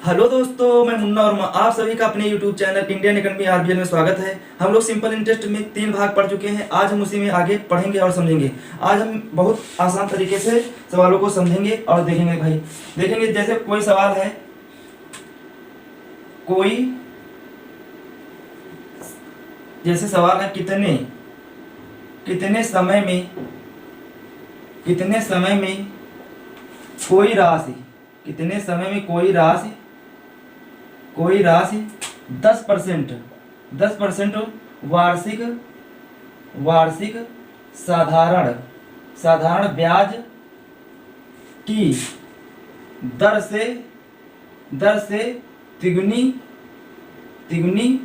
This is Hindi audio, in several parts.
हेलो दोस्तों, मैं मुन्ना वर्मा आप सभी का अपने YouTube channel Indian academy RBL में स्वागत है। हम लोग सिंपल इंटरेस्ट में 3 भाग पढ़ चुके हैं। आज हम उसी में आगे पढ़ेंगे और समझेंगे। आज हम बहुत आसान तरीके से सवालों को समझेंगे और देखेंगे भाई। देखेंगे जैसे कोई सवाल है, जैसे सवाल है कितने समय में कोई राशि 10% वार्षिक साधारण ब्याज की दर से तिगुनी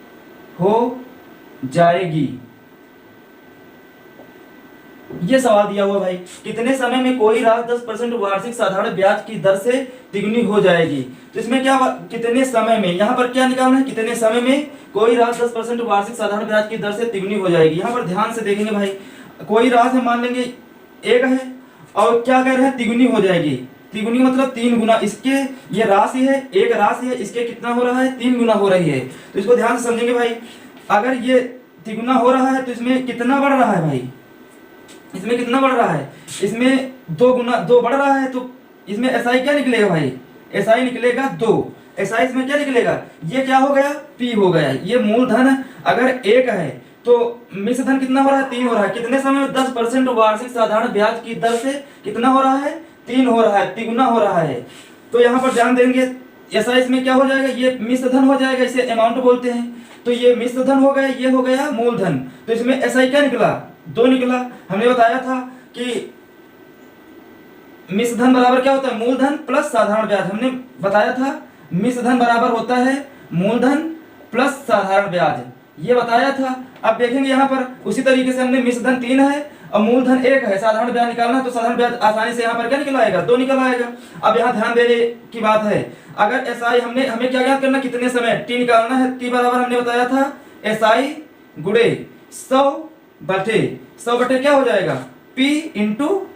हो जाएगी। ये सवाल दिया हुआ भाई, कितने समय में कोई राशि 10% वार्षिक साधारण ब्याज की दर से तिगुनी हो जाएगी। तो इसमें क्या, कितने समय में, यहाँ पर क्या निकालना है, कितने समय में कोई राशि 10% वार्षिक साधारण ब्याज की दर से तिगुनी हो जाएगी। यहाँ पर ध्यान से देखेंगे भाई, कोई राशि मान लेंगे एक है और क्या कह रहे हैं, तिगुनी हो जाएगी। तिगुनी मतलब 3 गुना। इसके ये राशि है, एक राशि है, इसके कितना हो रहा है, 3 गुना हो रही है। तो इसको ध्यान से समझेंगे भाई, अगर ये तिगुना हो रहा है तो इसमें कितना बढ़ रहा है भाई, इसमें कितना बढ़ रहा है, इसमें 2 बढ़ रहा है। तो इसमें एसआई क्या निकलेगा भाई, एसआई निकलेगा 2। एसआई इसमें क्या निकलेगा, ये क्या हो गया, पी हो गया। ये मूलधन अगर 1 है तो मिश्र धन कितना हो रहा है, 3 हो रहा है। कितने समय में 10% वार्षिक साधारण ब्याज की दर से कितना हो रहा है, 3 हो रहा है, तिगुना हो रहा है। तो यहाँ पर ध्यान देंगे, एसआई इसमें क्या हो जाएगा, ये मिश्र धन हो जाएगा, इसे अमाउंट बोलते हैं। तो ये मिश्र धन हो गया, ये हो गया मूलधन। तो इसमें एसआई क्या निकला, 2 निकला। हमने बताया था कि मिश्र धन बराबर क्या होता है, मूलधन प्लस साधारण ब्याज। हमने बताया था मिश्र धन बराबर होता है मूलधन प्लस साधारण ब्याज, ये बताया था। अब देखेंगे यहाँ पर उसी तरीके से हमने मिश्र धन 3 है और मूलधन 1 है, साधारण ब्याज निकालना है तो साधारण ब्याज आसानी से यहाँ पर क्या निकल आएगा, 2 निकल आएगा। अब यहाँ ध्यान देने की बात है, अगर एसआई हमें क्या याद करना, कितने समय टी निकालना है। टी बराबर हमने बताया था एसआई गुणे 100 बटे क्या हो जाएगा, पी इंटू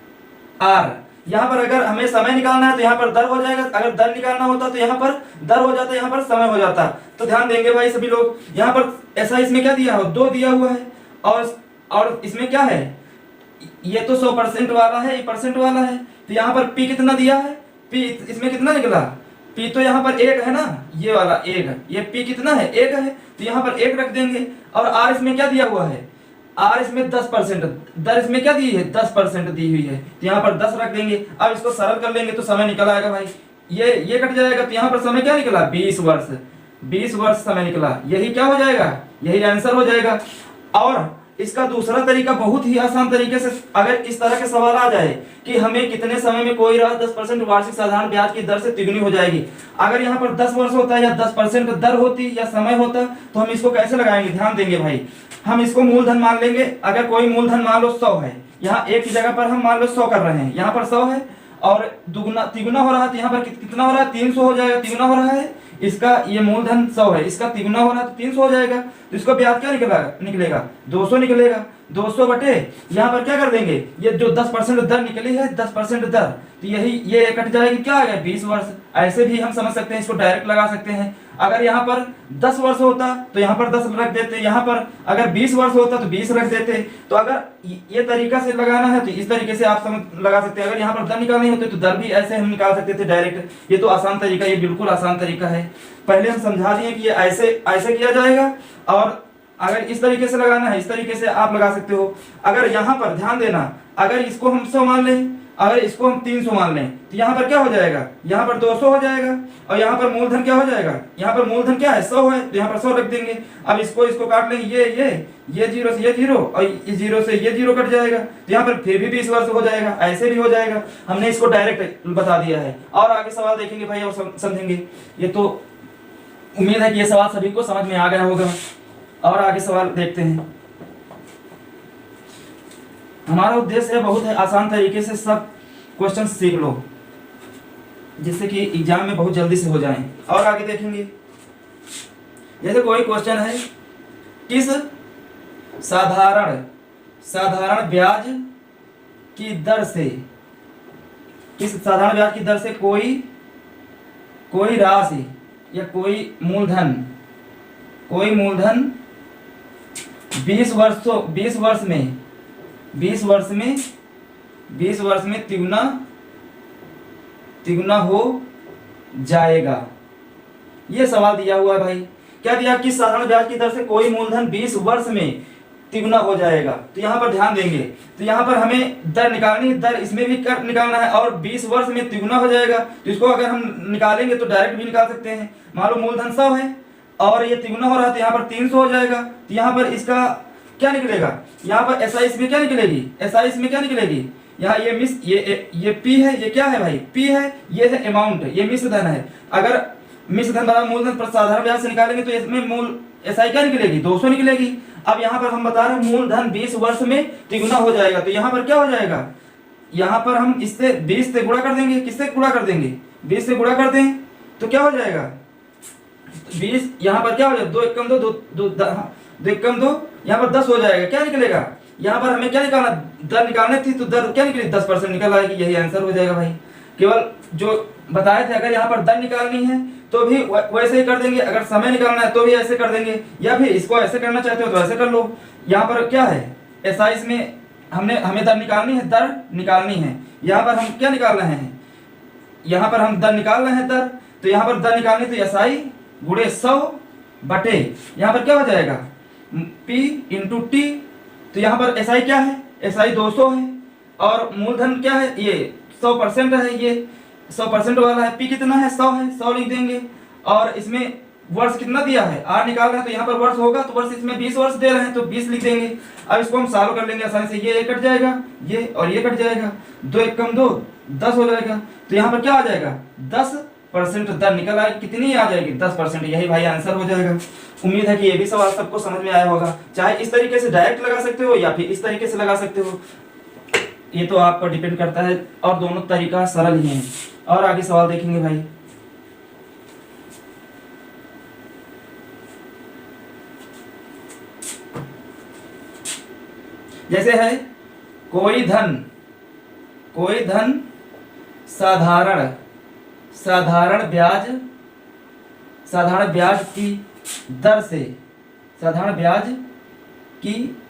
आर। यहाँ पर अगर हमें समय निकालना है तो यहाँ पर दर हो जाएगा, अगर दर निकालना होता तो यहाँ पर दर हो जाता, यहाँ पर समय हो जाता। तो ध्यान देंगे भाई सभी लोग, यहाँ पर ऐसा इसमें क्या दिया है, 2 दिया हुआ है और इसमें क्या है, ये तो 100% वाला है, ये परसेंट वाला है। तो यहाँ पर पी कितना दिया है, पी इसमें कितना निकला, पी तो यहाँ पर 1 है ना, ये वाला 1, ये पी कितना है, 1 है। तो यहाँ पर 1 रख देंगे और आर इसमें क्या दिया हुआ है, आर इसमें 10%, दर इसमें क्या दी है, 10% दी हुई है। तो यहाँ पर 10 रख देंगे। अब इसको सरल कर लेंगे तो समय निकल आएगा भाई, ये कट जाएगा। तो यहाँ पर समय क्या निकला, 20 वर्ष समय निकला। यही क्या हो जाएगा, यही आंसर हो जाएगा। और इसका दूसरा तरीका बहुत ही आसान तरीके से, अगर इस तरह के सवाल आ जाए कि हमें कितने समय में कोई राशि 10% वार्षिक साधारण ब्याज की दर से तिगुनी हो जाएगी, अगर यहाँ पर 10 वर्ष होता है या 10% दर होती या समय होता, तो हम इसको कैसे लगाएंगे, ध्यान देंगे भाई। हम इसको मूलधन मान लेंगे। अगर कोई मूलधन मान लो 100 है, यहाँ एक ही जगह पर हम मान लो 100 कर रहे हैं, यहाँ पर 100 है और तिगुना हो रहा है तो यहाँ पर कितना हो रहा है, 300 हो जाएगा। तिगुना हो रहा है, इसका ये मूलधन 100 है, इसका तिगुना हो रहा है तो 300 हो जाएगा। तो इसको ब्याज क्या निकलेगा 200 निकलेगा। 200 बटे यहाँ पर क्या कर देंगे, ये जो 10% दर निकली है, 10% दर, तो ये कट जाएगी, क्या आ गया, 20 वर्ष। ऐसे भी हम समझ सकते हैं, इसको डायरेक्ट लगा सकते हैं। अगर यहाँ पर 10 वर्ष होता तो यहाँ पर 10 रख देते, यहाँ पर अगर 20 वर्ष होता तो 20 रख देते। तो अगर ये तरीका से लगाना है तो इस तरीके से आप समझ लगा सकते हैं। अगर यहाँ पर दर निकालनी होती तो दर भी ऐसे हम निकाल सकते थे डायरेक्ट। ये तो आसान तरीका, ये बिल्कुल आसान तरीका है। पहले हम समझा दिए कि ये ऐसे किया जाएगा, और अगर इस तरीके से लगाना है इस तरीके से आप लगा सकते हो। अगर यहाँ पर ध्यान देना, अगर इसको हम 100 मान लें, अगर इसको हम 300 मान लें, तो यहाँ पर क्या हो जाएगा, यहाँ पर 200 हो जाएगा। और यहाँ पर मूलधन क्या हो जाएगा, यहाँ पर मूलधन क्या है, 100 है, तो यहाँ पर 100 रख देंगे। अब इसको काट लेंगे, ये 0 से ये 0 और इस 0 से ये 0 कट जाएगा। तो यहाँ पर फिर भी 20 वर्ष हो जाएगा, ऐसे भी हो जाएगा। हमने इसको डायरेक्ट बता दिया है। और आगे सवाल देखेंगे भाई और समझेंगे। ये तो उम्मीद है कि ये सवाल सभी को समझ में आ गया होगा। और आगे सवाल देखते हैं। हमारा उद्देश्य है बहुत है आसान तरीके से सब क्वेश्चन सीख लो, जिससे कि एग्जाम में बहुत जल्दी से हो जाएं। और आगे देखेंगे, जैसे कोई क्वेश्चन है, किस साधारण ब्याज की दर से, किस साधारण ब्याज की दर से कोई राशि या कोई मूलधन 20 वर्ष में तिगुना हो जाएगा। ये सवाल दिया हुआ है भाई। क्या दिया कि साधारण ब्याज की दर से कोई मूलधन 20 वर्ष में तिगुना हो जाएगा। तो यहाँ पर ध्यान देंगे, तो यहाँ पर हमें दर निकालनी है, दर इसमें भी कर निकालना है और 20 वर्ष में तिगुना हो जाएगा। तो इसको अगर हम निकालेंगे तो डायरेक्ट भी निकाल सकते हैं। मान लो मूलधन 100 है और ये तिगुना हो रहा है तो यहाँ पर 300 हो जाएगा। तो यहाँ पर इसका क्या निकलेगा, यहाँ पर एसआई इसमें क्या निकलेगी, एसआई इसमें क्या निकलेगी, यहाँ ये पी है, ये क्या है भाई, पी है, ये है अमाउंट, ये मिश्र धन है। अगर मिश्र धन बराबर मूलधन पर साधारण ब्याज से निकालेंगे तो इसमें मूल एसआई क्या निकलेगी, 200 निकलेगी। अब यहाँ पर हम बता रहे हैं मूलधन 20 वर्ष में तिगुना हो जाएगा। तो यहाँ पर क्या हो जाएगा, यहाँ पर हम इससे 20 से गुणा कर देंगे। किससे गुणा कर देंगे, 20 से गुणा कर दें तो क्या हो जाएगा 20, यहाँ पर क्या हो जाएगा 2 एकम 2, 2 एकम 2, यहाँ पर 10 हो जाएगा। क्या निकलेगा, यहाँ पर हमें क्या निकालना, दर निकालनी थी तो दर क्या निकली 10% निकल आएगी। यही आंसर हो जाएगा भाई। केवल जो बताए थे, अगर यहाँ पर दर निकालनी है तो भी वैसे ही कर देंगे, अगर समय निकालना है तो भी ऐसे कर देंगे, या फिर इसको ऐसे करना चाहते हो तो ऐसे कर लो। यहाँ पर क्या है एसआई में हमें दर निकालनी है, दर निकालनी है। यहाँ पर हम क्या निकाल रहे हैं, यहाँ पर हम दर निकाल रहे हैं दर, तो यहाँ पर दर निकालनी तो एसआई गुणे 100 बटे यहाँ पर क्या हो जाएगा P इंटू टी। तो यहाँ पर एसआई क्या है, एसआई 200 है और मूलधन क्या है, ये 100% है, ये 100% वाला है। P कितना है, 100 है, 100 लिख देंगे। और इसमें वर्ष कितना दिया है, R निकाल रहे हैं तो यहाँ पर वर्ष होगा, तो वर्ष इसमें 20 वर्ष दे रहे हैं तो 20 लिख देंगे। अब इसको हम सॉल्व कर लेंगे आसानी से, ये कट जाएगा, ये और ये कट जाएगा, 2 एकम 2, 10 हो जाएगा। तो यहाँ पर क्या आ जाएगा 10% दर निकल आएगी। कितनी आ जाएगी 10%। यही भाई आंसर हो जाएगा। उम्मीद है कि ये भी सवाल सबको समझ में आया होगा। चाहे इस तरीके से डायरेक्ट लगा सकते हो या फिर इस तरीके से लगा सकते हो, ये तो आप पर डिपेंड करता है, और दोनों तरीका सरल ही है। और आगे सवाल देखेंगे भाई। जैसे है कोई धन साधारण ब्याज की दर से 30 वर्षों में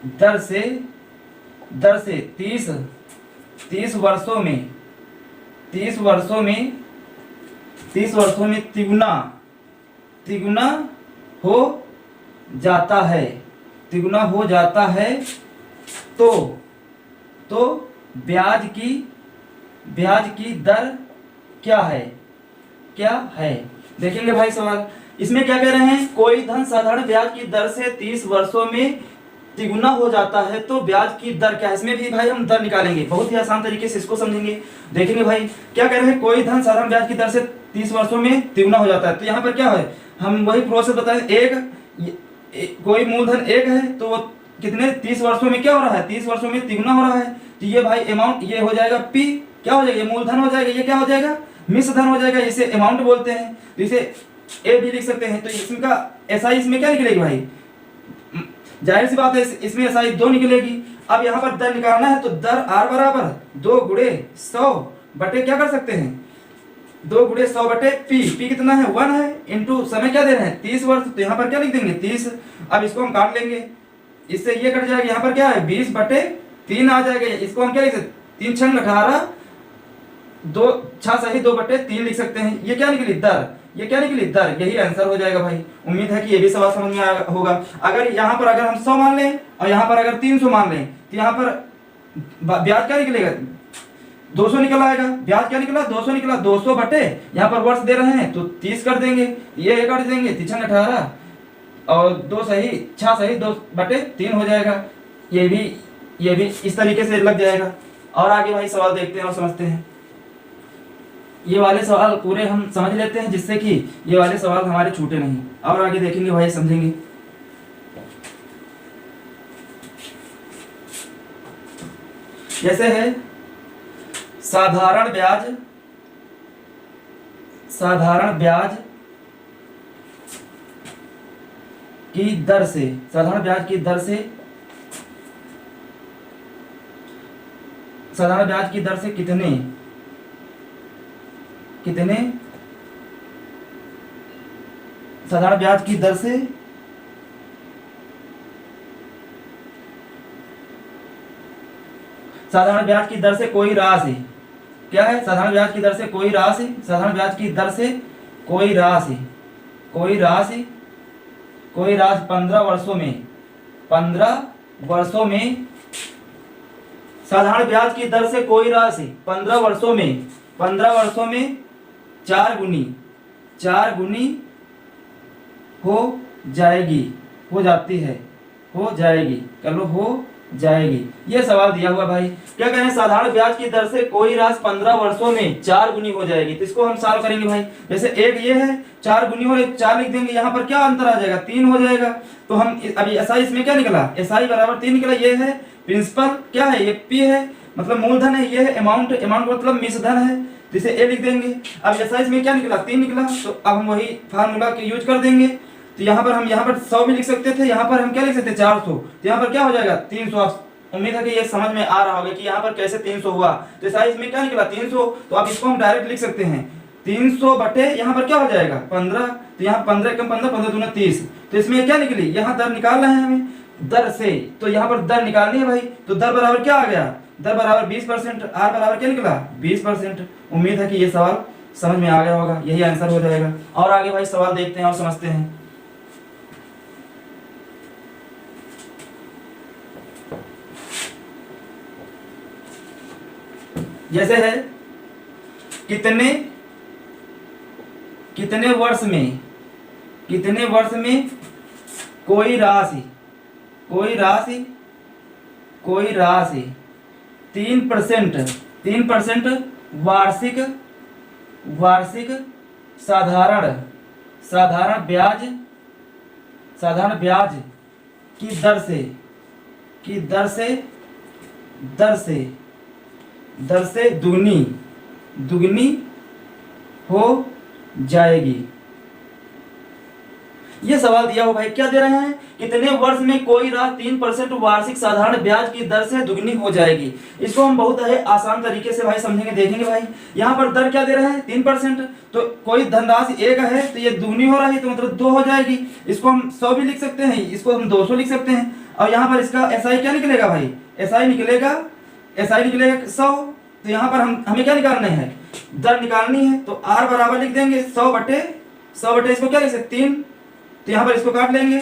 तिगुना हो जाता है तो ब्याज की दर क्या है। देखेंगे भाई सवाल, इसमें क्या कह रहे हैं, कोई धन साधारण ब्याज की दर से 30 वर्षों में तिगुना हो जाता है तो ब्याज की दर क्या है। इसमें भी भाई हम दर निकालेंगे, बहुत ही आसान तरीके से इसको समझेंगे। देखेंगे भाई क्या कह रहे हैं, कोई धन साधारण ब्याज की दर से 30 वर्षों में तिगुना हो जाता है। तो यहाँ पर क्या है, हम वही प्रोसेस बताएं। कोई मूलधन 1 है तो वो कितने 30 वर्षों में क्या हो रहा है, 30 वर्षों में तिगुना हो रहा है। तो ये भाई अमाउंट, ये हो जाएगा P, क्या हो जाएगा, ये मूलधन हो जाएगा, ये क्या हो जाएगा मिश्र धन हो जाएगा, इसे अमाउंट बोलते हैं। तो इसे ए भी लिख सकते हैं। तो इसका एसआई इसमें क्या निकलेगी भाई, जाहिर सी बात है इसमें एसआई 2 निकलेगी। अब यहाँ पर दर निकालना है तो दर R बराबर 2 गुणे 100 बटे क्या कर सकते हैं 2 गुणे 100 बटे P कितना है 1 है, इंटू समय क्या दे रहे हैं 30 वर्ष। तो यहाँ पर क्या लिख देंगे 30। अब इसको हम काट लेंगे, इससे ये कट जाएगा, यहाँ पर क्या है 20 बटे 3 आ जाएगा। इसको हम क्या लिख सकते 3 छंग 18, 2 6 सही 2 बटे 3 लिख सकते हैं। ये क्या निकली दर, ये क्या निकली दर, यही आंसर हो जाएगा भाई। उम्मीद है कि ये भी सवाल समझ में आया होगा। अगर यहाँ पर अगर हम 100 मान लें और यहाँ पर अगर 300 मान लें तो यहाँ पर ब्याज क्या निकलेगा 200 निकल आएगा। ब्याज क्या निकला 200 निकला, 200 बटे यहाँ पर वर्ष दे रहे हैं तो 30 कर देंगे, ये काट देंगे 3 छंग 18 और 2 सही 6 सही 2 बटे 3 हो जाएगा। ये भी इस तरीके से लग जाएगा। और आगे भाई सवाल देखते हैं और समझते हैं। ये वाले सवाल पूरे हम समझ लेते हैं जिससे कि ये वाले सवाल हमारे छूटे नहीं। और आगे देखेंगे भाई, समझेंगे। जैसे है साधारण ब्याज की दर से साधारण ब्याज की दर से कितने साधारण ब्याज की दर से साधारण ब्याज की दर से कोई राशि, क्या है, साधारण ब्याज की दर से कोई राशि, साधारण ब्याज की दर से कोई राशि, कोई राशि, कोई राशि 15 वर्षों में, 15 वर्षों में साधारण ब्याज की दर से कोई राशि 15 वर्षों में, 15 वर्षों में 4 गुनी हो जाएगी, हो जाती है, हो जाएगी, कर लो, हो जाएगी। ये सवाल दिया हुआ भाई, क्या कह रहे हैं, साधारण ब्याज की दर से कोई राशि 15 वर्षों में 4 गुनी हो जाएगी। तो इसको हम सॉल्व करेंगे भाई। जैसे एक ये है 4 गुनी हो रही, 4 लिख देंगे, यहाँ पर क्या अंतर आ जाएगा, 3 हो जाएगा। तो हम अभी एसआई इसमें क्या निकला, एसआई बराबर 3 निकला। ये है प्रिंसिपल, क्या है, ये पी है मतलब मूलधन है, ये है अमाउंट, अमाउंट मतलब मिश्रधन है, तो इसे ए लिख देंगे। अब एसआई में क्या निकला, 3 निकला। तो अब हम वही फार्मूला के यूज कर देंगे। तो यहाँ पर हम 100 भी लिख सकते थे, यहाँ पर हम क्या लिख सकते हैं 400, तो यहाँ पर क्या हो जाएगा 300। उम्मीद है कि ये समझ में आ रहा होगा कि यहाँ पर कैसे 300 हुआ। तो साइज में क्या निकला 300, तो आप इसको हम डायरेक्ट लिख सकते हैं 300 बटे यहाँ पर क्या हो जाएगा 15, तो यहाँ 15 कम 15, 15 दूना 30। तो इसमें क्या निकली, यहाँ दर निकाल रहे हैं हमें दर से, तो यहाँ पर दर निकालनी है भाई। तो दर बराबर क्या आ गया, दर बराबर 20%, आर बराबर क्या निकला 20%। उम्मीद है कि ये सवाल समझ में आ गया होगा, यही आंसर हो जाएगा। और आगे भाई सवाल देखते हैं और समझते हैं। जैसे है कितने वर्ष में कोई राशि 3% वार्षिक साधारण ब्याज की दर से दुगनी हो जाएगी। ये सवाल दिया हो भाई, क्या दे रहे हैं, कितने वर्ष में कोई राशि 3% वार्षिक साधारण ब्याज की दर से दुगनी हो जाएगी। इसको हम बहुत है आसान तरीके से भाई समझेंगे, देखेंगे भाई। यहाँ पर दर क्या दे रहे हैं 3%, तो कोई धनराशि 1 है तो ये दुगनी हो रही है, तो मतलब 2 हो जाएगी। इसको हम 100 भी लिख सकते हैं, इसको हम 200 लिख सकते हैं। और यहाँ पर इसका एसआई क्या निकलेगा भाई, एसआई निकलेगा 100। तो यहाँ पर हमें क्या निकालना है, दर निकालनी है। तो आर बराबर लिख देंगे 100 बटे इसको क्या लिख सकते 3, तो यहाँ पर इसको काट लेंगे,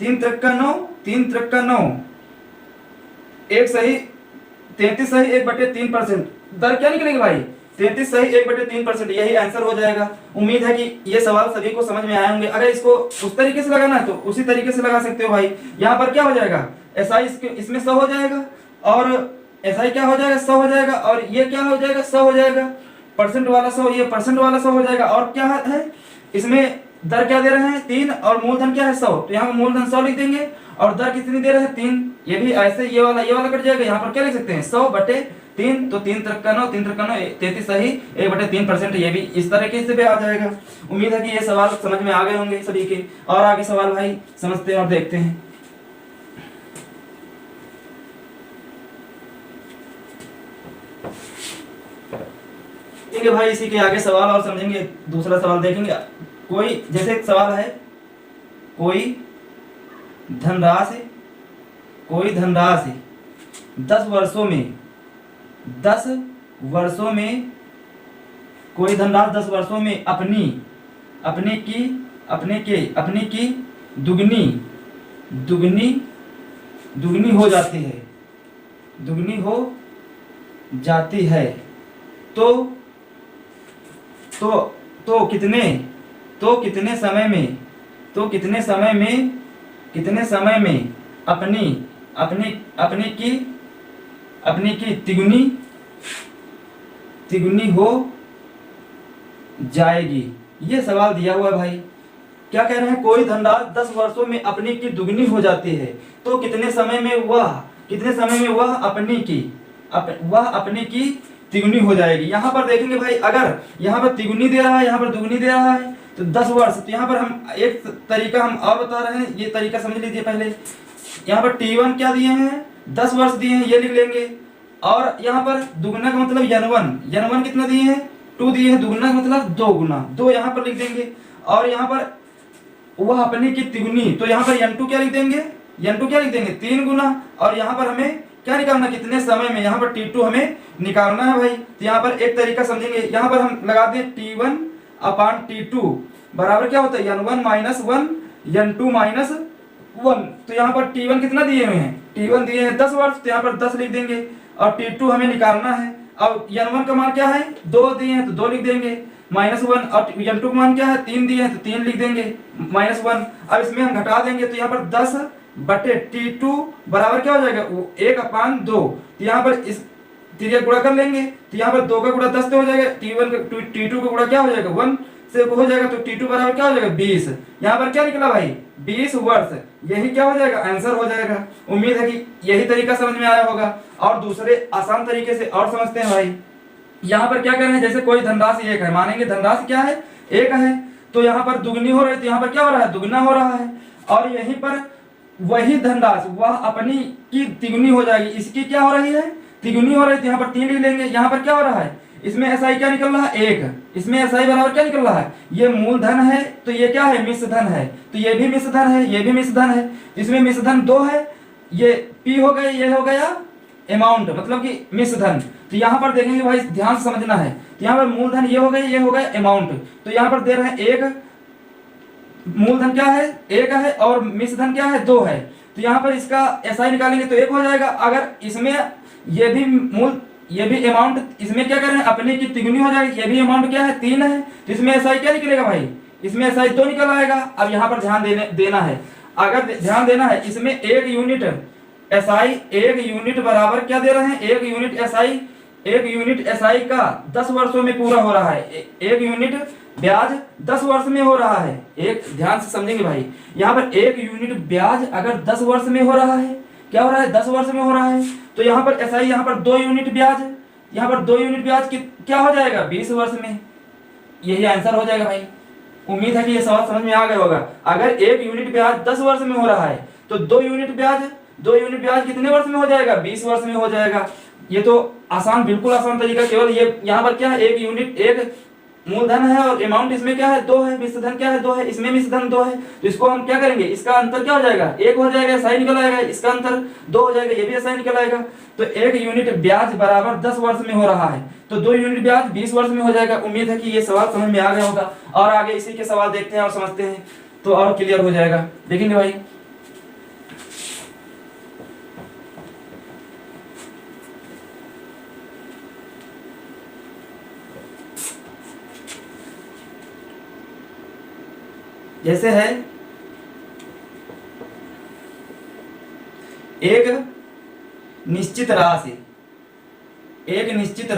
3 त्रिक का 9, 3 त्रिक का 9, 1 सही 33 सही 1/3%। दर क्या निकलेगी भाई 33 सही 1/3%, यही आंसर हो जाएगा। उम्मीद है कि ये सवाल सभी को समझ में आए होंगे। अगर इसको उस तरीके से लगाना है तो उसी तरीके से लगा सकते हो भाई। यहाँ पर क्या हो जाएगा, एसआई इसमें 100 हो जाएगा, और एसआई क्या हो जाएगा 100 हो जाएगा, और ये क्या हो जाएगा 100 हो जाएगा, परसेंट वाला 100, ये परसेंट वाला 100 हो जाएगा। और क्या है इसमें दर क्या दे रहे हैं 3, और मूलधन क्या है 100, तो यहाँ मूलधन 100 लिख देंगे, और दर कितनी दे रहे हैं 3। ये भी ऐसे ये वाला कट जाएगा, यहाँ पर क्या लिख सकते हैं 100/3, तो 3 त्रिक का 9, 3 त्रिक का 9 33 सही 1/3%, ये भी इस तरीके से भी आ जाएगा। उम्मीद है कि ये सवाल समझ में आ गए होंगे सभी के। और आगे सवाल भाई समझते हैं और देखते हैं। देखेंगे भाई इसी के आगे सवाल और समझेंगे। दूसरा सवाल देखेंगे, कोई जैसे एक सवाल है, कोई धनराशि 10 वर्षों में कोई धनराशि 10 वर्षों में अपने की दुगनी हो जाती है, तो कितने समय में अपनी की तिगुनी हो जाएगी। ये सवाल दिया हुआ है भाई। क्या कह रहे हैं, कोई धनराशि 10 वर्षों में अपनी की दुगनी हो जाती है, तो कितने समय में वह अपनी की तिगुनी हो जाएगी। यहाँ पर देखेंगे भाई, अगर यहाँ पर तिगुनी दे रहा है, यहाँ पर दुगनी दे रहा है, तो 10 वर्ष, तो यहाँ पर हम एक तरीका हम और बता रहे हैं, ये तरीका समझ लीजिए पहले। यहाँ पर T1 क्या दिए हैं 10 वर्ष दिए हैं, ये लिख लेंगे। और यहाँ पर दुगना का मतलब N1 कितना दिए हैं 2 दिए हैं, दुगना का मतलब 2 गुना 2 यहाँ पर लिख देंगे। और यहाँ पर वह अपने की तिगुनी, तो यहाँ पर n2 क्या लिख देंगे, n2 क्या लिख देंगे 3 गुना, और यहाँ पर हमें क्या निकालना, कितने समय में, यहाँ पर T2 हमें निकालना है भाई। तो यहाँ पर एक तरीका समझेंगे, यहाँ पर हम लगा दें T1 अपान T2 बराबर क्या होता है n1 माइनस 1 n2 माइनस 1। तो यहाँ पर T1 कितना दिए हुए हैं, T1 दिए हैं 10 वर्ष, तो यहाँ पर 10 लिख देंगे, और T2 हमें निकालना है। अब n1 का मान क्या है 2 दिए हैं तो 2 लिख देंगे माइनस 1, और n2 का मान क्या है 3 दिए हैं तो 3 लिख देंगे माइनस 1। अब इसमें हम घटा देंगे तो यहाँ पर 10 बटे T2 बराबर क्या हो जाएगा 1/2। तो यहाँ पर इस तिरिया गुणा कर लेंगे, तो यहाँ पर 2 का गुणा 10 तो हो जाएगा, T2 का गुणा क्या हो जाएगा 1 से हो जाएगा, तो T2 बराबर क्या हो जाएगा 20। यहाँ पर क्या निकला भाई 20 वर्ष, यही क्या हो जाएगा आंसर हो जाएगा। उम्मीद है कि यही तरीका समझ में आया होगा। और दूसरे आसान तरीके से और समझते हैं भाई। यहाँ पर क्या कर रहे हैं, जैसे कोई धनराशि 1 है, मानेंगे धनराशि क्या है 1 है, तो यहाँ पर दुगनी हो रही है, तो यहाँ पर क्या हो रहा है दुगना हो रहा है, और यहीं पर वही धनराशि वह अपनी की तिगुनी हो जाएगी, इसकी क्या हो रही है तिगुनी हो रही है, तो यहाँ पर 3 लिख लेंगे। यहाँ पर क्या हो रहा है, इसमें एसआई क्या निकल रहा है 1, इसमें एसआई बराबर क्या निकल रहा है, ये मूलधन है तो ये क्या है मिश्र धन है, तो ये भी मिश्र धन है, ये भी मिश्र धन है, इसमें मिश्र धन 2 है, ये पी हो गए, ये हो गया अमाउंट मतलब कि मिश्र धन। तो यहाँ पर देखेंगे भाई ध्यान से समझना है, तो यहाँ पर मूलधन ये हो गए, ये हो गए अमाउंट, तो यहाँ पर दे रहे हैं 1, मूलधन क्या है 1 है और मिश्र धन क्या है 2 है, तो यहाँ पर इसका एसआई निकालेंगे तो 1 हो जाएगा। अगर इसमें ये भी अमाउंट, इसमें क्या करें अपने की तिगुनी हो जाएगी, ये भी अमाउंट क्या है 3 है, तो इसमें एसआई क्या निकलेगा भाई, इसमें एसआई 2 निकल आएगा। अब यहाँ पर ध्यान देना है, अगर ध्यान देना है इसमें 1 यूनिट एसआई, 1 यूनिट बराबर क्या दे रहे हैं 1 यूनिट एसआई, 1 यूनिट एसआई का 10 वर्षों में पूरा हो रहा है, 1 यूनिट ब्याज 10 वर्ष में हो रहा है। एक ध्यान से समझेंगे भाई, यहाँ पर 1 यूनिट ब्याज अगर 10 वर्ष में हो रहा है, क्या हो रहा है 10 वर्ष में हो रहा है, तो यहाँ पर एसआई यहाँ पर 2 यूनिट ब्याज, यहाँ पर 2 यूनिट ब्याज क्या हो जाएगा 20 वर्ष में, यही आंसर हो जाएगा भाई। उम्मीद है कि ये सवाल समझ में आ गया होगा। अगर 1 यूनिट ब्याज 10 वर्ष में हो रहा है तो 2 यूनिट ब्याज कितने वर्ष में हो जाएगा 20 वर्ष में हो जाएगा। ये तो आसान, बिल्कुल आसान तरीका, केवल ये यहाँ पर क्या है 1 यूनिट, 1 मूलधन है और अमाउंट इसमें क्या है 2 है, मिश्र धन क्या है 2 है, इसमें मिश्र धन 2 है, तो इसको हम क्या करेंगे, इसका अंतर क्या हो जाएगा 1 हो जाएगा, एसआई निकल आएगा, इसका अंतर 2 हो जाएगा, ये भी एसआई निकल आएगा। तो 1 यूनिट ब्याज बराबर 10 वर्ष में हो रहा है, तो 2 यूनिट ब्याज 20 वर्ष में हो जाएगा। उम्मीद है कि ये सवाल समझ में आ गया होगा, और आगे इसी के सवाल देखते हैं और समझते हैं तो और क्लियर हो जाएगा। देखेंगे भाई जैसे है एक निश्चित राशि, निश्चित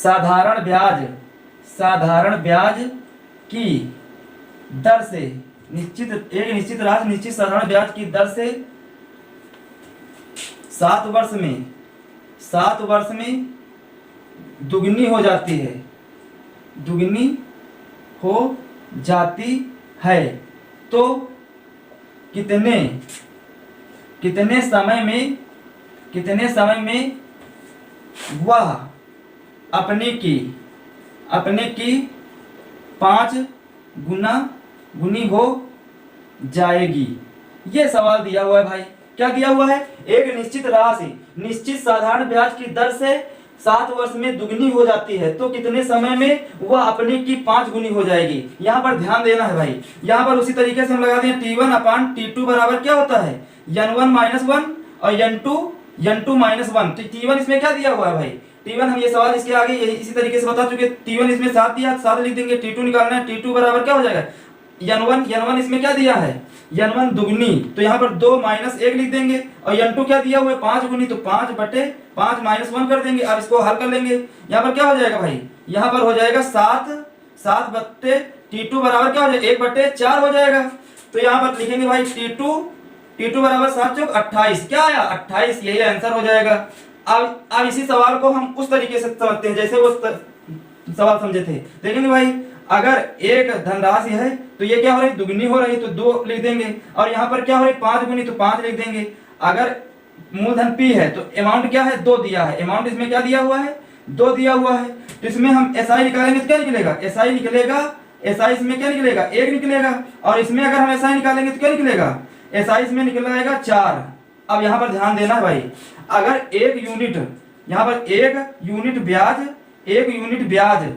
साधारण ब्याज की दर से, एक निश्चित राशि निश्चित साधारण ब्याज की दर से 7 वर्ष में दुगनी हो जाती है, तो कितने समय में वह अपने की 5 गुनी हो जाएगी। ये सवाल दिया हुआ है भाई, क्या दिया हुआ है, एक निश्चित राशि निश्चित साधारण ब्याज की दर से 7 वर्ष में दुगनी हो जाती है, तो कितने समय में वह अपने की 5 गुनी हो जाएगी। यहाँ पर ध्यान देना है भाई, यहाँ पर उसी तरीके से हम लगा दें T1 अपान T2 बराबर क्या होता है n1 माइनस 1 और n2 माइनस 1। तो T1 इसमें क्या दिया हुआ है भाई, T1 हम ये सवाल इसके आगे यही इसी तरीके से बता चुके। T1 इसमें 7 दिया, 7 लिख देंगे, T2 निकालना है, T2 बराबर क्या हो जाएगा n1 इसमें क्या दिया है n1 दुगनी, तो यहाँ पर 2 माइनस 1 लिख देंगे, और n2 क्या दिया हुआ है 5 गुनी, तो 5 बटे 5 माइनस 1 कर देंगे। अब इसको हल कर लेंगे, यहाँ पर क्या हो जाएगा भाई, यहाँ पर हो जाएगा 7 बटे T2 बराबर क्या हो जाएगा 1 बटे 4 हो जाएगा। तो यहाँ पर लिखेंगे भाई T2 बराबर 7 चौक 28, क्या आया 28, यही आंसर हो जाएगा। अब इसी सवाल को हम उस तरीके से समझते हैं जैसे वो सवाल समझे थे। देखेंगे भाई, अगर एक धनराशि है तो ये क्या हो रही है दुगनी हो रही, तो 2 लिख देंगे, और यहाँ पर क्या हो रही 5 गुनी, तो 5 लिख देंगे। अगर मूलधन P है तो अमाउंट क्या है 2 दिया है, अमाउंट इसमें क्या दिया हुआ है 2 दिया हुआ है, तो इसमें हम SI निकालेंगे तो क्या निकलेगा, SI निकलेगा, SI इसमें क्या निकलेगा, 1 निकलेगा, और इसमें अगर हम SI निकालेंगे तो क्या निकलेगा, SI इसमें निकल आएगा 4। अब यहाँ पर ध्यान देना है भाई, अगर 1 यूनिट, यहाँ पर 1 यूनिट ब्याज, 1 यूनिट ब्याज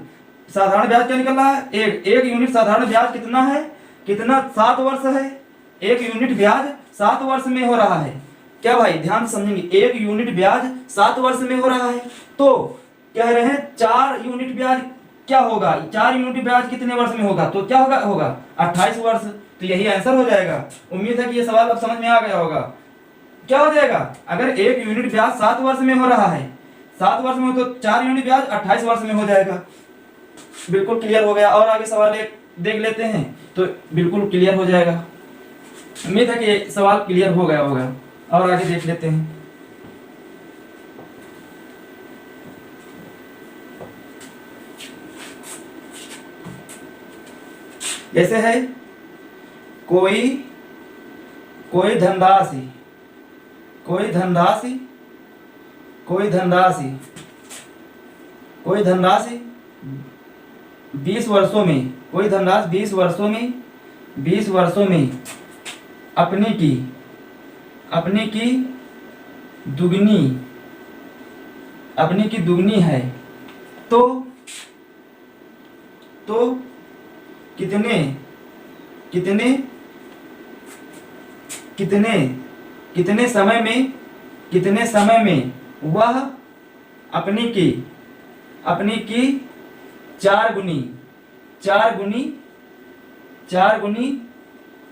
साधारण ब्याज क्या निकल रहा है, 1 यूनिट साधारण ब्याज कितना है, कितना 7 वर्ष है, 1 यूनिट ब्याज 7 वर्ष में हो रहा है। क्या भाई ध्यान से समझेंगे, 1 यूनिट ब्याज 7 वर्ष में हो रहा है, तो कह रहे हैं 4 यूनिट ब्याज क्या होगा, 4 यूनिट ब्याज कितने वर्ष में होगा, तो क्या होगा 28 वर्ष। तो यही आंसर हो जाएगा। उम्मीद है कि ये सवाल अब समझ में आ गया होगा। क्या हो जाएगा, अगर 1 यूनिट ब्याज 7 वर्ष में हो रहा है, 7 वर्ष में हो, तो 4 यूनिट ब्याज 28 वर्ष में हो जाएगा। बिल्कुल क्लियर हो गया। और आगे सवाल देख लेते हैं तो बिल्कुल क्लियर हो जाएगा। उम्मीद है कि ये सवाल क्लियर हो गया होगा। और आगे देख लेते हैं। जैसे है कोई धनराशि, कोई धनराशि 20 वर्षों में, कोई धनराशि 20 वर्षों में अपने की दुगनी है, तो कितने समय में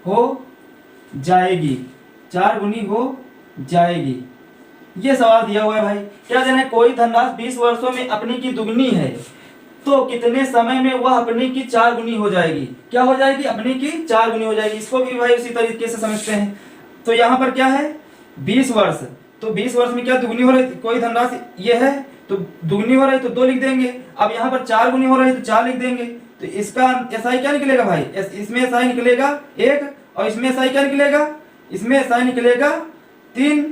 वह अपने की 4 गुनी हो जाएगी। ये सवाल दिया हुआ है भाई। क्या देना है, कोई धनराशि 20 वर्षों में अपनी की दुगनी है, तो कितने समय में वह अपनी की 4 गुनी हो जाएगी। क्या हो जाएगी, अपनी की 4 गुनी हो जाएगी। इसको भी भाई उसी तरीके से समझते हैं। तो यहाँ पर क्या है 20 वर्ष, तो 20 वर्ष में क्या दुगनी हो रही, कोई धनराशि ये है तो दुगनी हो रही तो 2 लिख देंगे। अब यहाँ पर 4 गुनी हो रही तो 4 लिख देंगे। तो इसका SI क्या निकलेगा भाई, इसमें SI निकलेगा 1, और इसमें SI क्या निकलेगा, इसमें SI निकलेगा 3।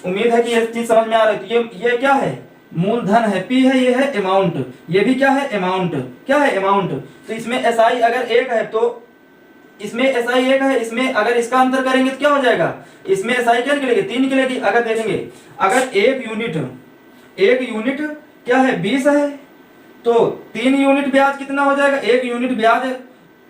उम्मीद है कि ये चीज समझ में आ रही है। ये क्या है, मूलधन है, P है, ये है अमाउंट, ये भी क्या है अमाउंट, क्या है अमाउंट। तो इसमें SI अगर 1 है तो इसमें SI 1 है, इसमें अगर इसका अंतर करेंगे तो क्या हो जाएगा, इसमें SI क्या निकलेगी, 3 निकलेगी। अगर देखेंगे अगर 1 यूनिट क्या है 20 है, तो 3 यूनिट ब्याज कितना हो जाएगा, 1 यूनिट ब्याज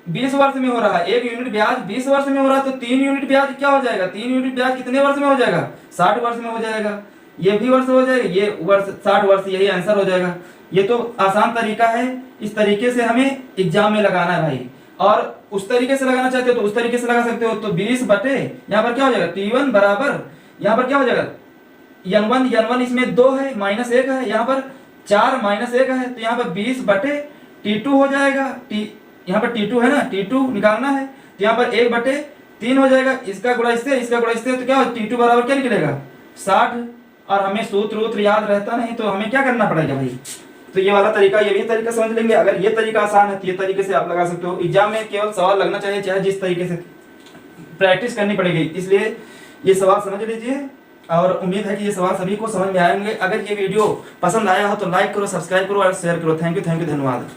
20 वर्ष में हो रहा है, 1 यूनिट ब्याज 20 वर्ष में हो रहा है, तो 3 यूनिट ब्याज क्या हो जाएगा, 3 यूनिट ब्याज कितने वर्ष में हो जाएगा, 60 वर्ष में हो जाएगा। ये भी वर्ष हो जाएगा, ये वर्ष 60 वर्ष, यही आंसर हो जाएगा। ये तो आसान तरीका है, इस तरीके से हमें एग्जाम में लगाना है भाई। और उस तरीके से लगाना चाहते हो तो उस तरीके से लगा सकते हो। तो 20 बटे यहाँ पर क्या हो जाएगा T1 बराबर, यहाँ पर क्या हो जाएगा N1 इसमें 2 है, -1 है, यहाँ पर 4 -1 है, तो यहाँ पर 20 बटे T2 हो जाएगा। यहाँ पर T2 है ना, T2 निकालना है, तो यहाँ पर 1 बटे 3 हो जाएगा। इसका गुणा इससे, तो क्या हो, T2 बराबर क्या निकलेगा 60। और हमें सूत्र याद रहता नहीं, तो हमें क्या करना पड़ेगा भाई, तो ये वाला तरीका, ये भी तरीका समझ लेंगे। अगर ये तरीका आसान है तो ये तरीके से आप लगा सकते हो। एग्जाम में केवल सवाल लगना चाहिए, चाहे जिस तरीके से प्रैक्टिस करनी पड़ेगी, इसलिए ये सवाल समझ लीजिए। और उम्मीद है कि ये सवाल सभी को समझ में आएंगे। अगर ये वीडियो पसंद आया हो तो लाइक करो, सब्सक्राइब करो और शेयर करो। थैंक यू, धन्यवाद।